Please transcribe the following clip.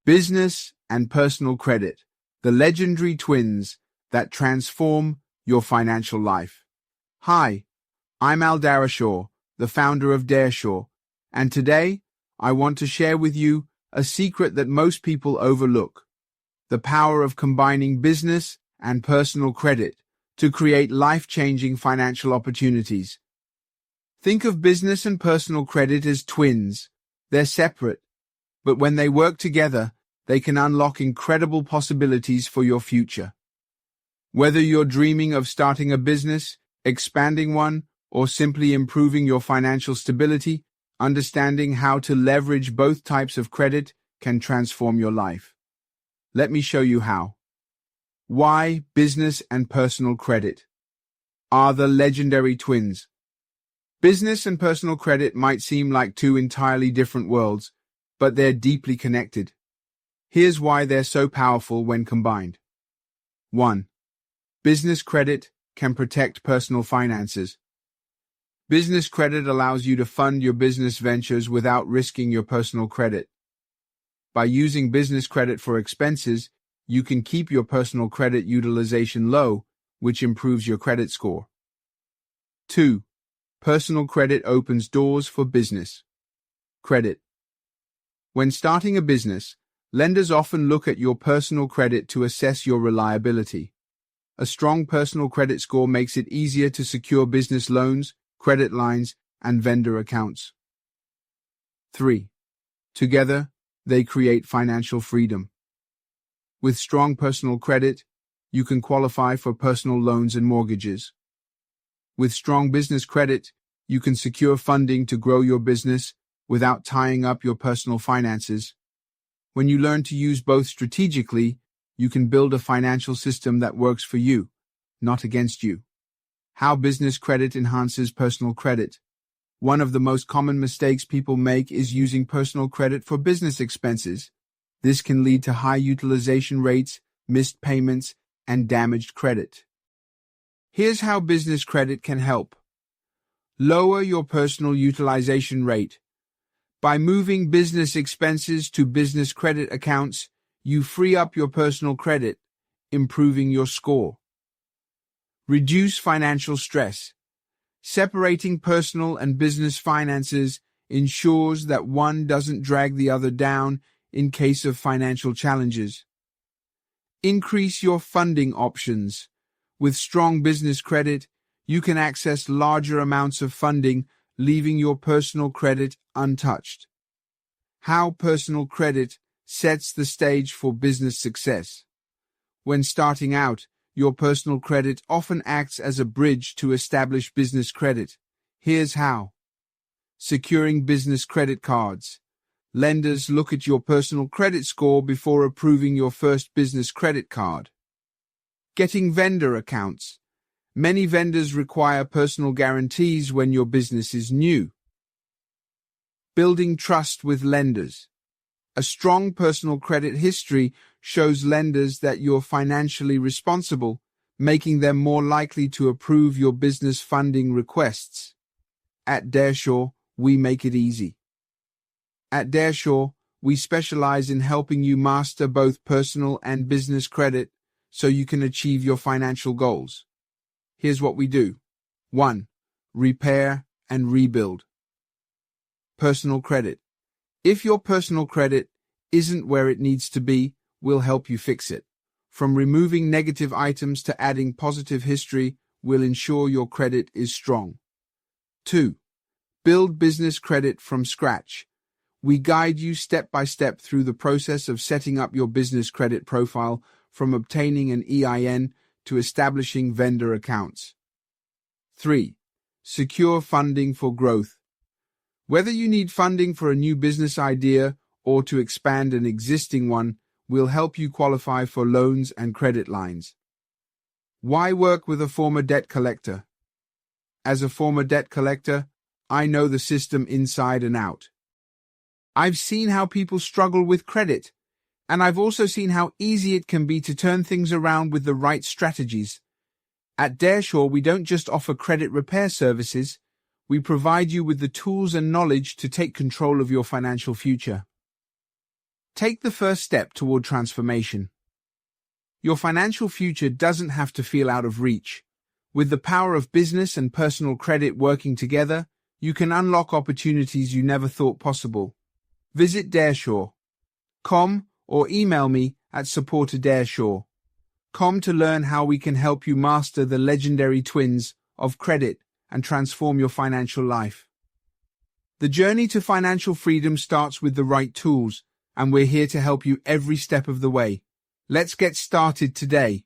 Business and personal credit, the legendary twins that transform your financial life. Hi, I'm Dareshore, the founder of Dareshore, and today I want to share with you a secret that most people overlook: the power of combining business and personal credit to create life-changing financial opportunities. Think of business and personal credit as twins. They're separate, but when they work together, they can unlock incredible possibilities for your future. Whether you're dreaming of starting a business, expanding one, or simply improving your financial stability, understanding how to leverage both types of credit can transform your life. Let me show you how. Why business and personal credit are the legendary twins. Business and personal credit might seem like two entirely different worlds, but they're deeply connected. Here's why they're so powerful when combined. 1. Business credit can protect personal finances. Business credit allows you to fund your business ventures without risking your personal credit. By using business credit for expenses, you can keep your personal credit utilization low, which improves your credit score. 2. Personal credit opens doors for business credit. When starting a business, lenders often look at your personal credit to assess your reliability. A strong personal credit score makes it easier to secure business loans, credit lines, and vendor accounts. 3. Together, they create financial freedom. With strong personal credit, you can qualify for personal loans and mortgages. With strong business credit, you can secure funding to grow your business without tying up your personal finances. When you learn to use both strategically, you can build a financial system that works for you, not against you. How business credit enhances personal credit. One of the most common mistakes people make is using personal credit for business expenses. This can lead to high utilization rates, missed payments, and damaged credit. Here's how business credit can help. Lower your personal utilization rate. By moving business expenses to business credit accounts, you free up your personal credit, improving your score. Reduce financial stress. Separating personal and business finances ensures that one doesn't drag the other down in case of financial challenges. Increase your funding options. With strong business credit, you can access larger amounts of funding, leaving your personal credit untouched. How personal credit sets the stage for business success. When starting out, your personal credit often acts as a bridge to establish business credit. Here's how. Securing business credit cards. Lenders look at your personal credit score before approving your first business credit card. Getting vendor accounts. Many vendors require personal guarantees when your business is new. Building trust with lenders. A strong personal credit history shows lenders that you're financially responsible, making them more likely to approve your business funding requests. At Dareshore, we make it easy. At Dareshore, we specialize in helping you master both personal and business credit so you can achieve your financial goals. Here's what we do. 1. Repair and rebuild. Personal credit. If your personal credit isn't where it needs to be, we'll help you fix it. From removing negative items to adding positive history, we'll ensure your credit is strong. 2. Build business credit from scratch. We guide you step by step through the process of setting up your business credit profile, from obtaining an EIN to establishing vendor accounts. 3. Secure funding for growth. Whether you need funding for a new business idea or to expand an existing one, we'll help you qualify for loans and credit lines. Why work with a former debt collector? As a former debt collector, I know the system inside and out. I've seen how people struggle with credit, and I've also seen how easy it can be to turn things around with the right strategies. At Dareshore, we don't just offer credit repair services, we provide you with the tools and knowledge to take control of your financial future. Take the first step toward transformation. Your financial future doesn't have to feel out of reach. With the power of business and personal credit working together, you can unlock opportunities you never thought possible. Visit Dareshore.com or email me at support@Dareshore.com to learn how we can help you master the legendary twins of credit and transform your financial life. The journey to financial freedom starts with the right tools, and we're here to help you every step of the way. Let's get started today.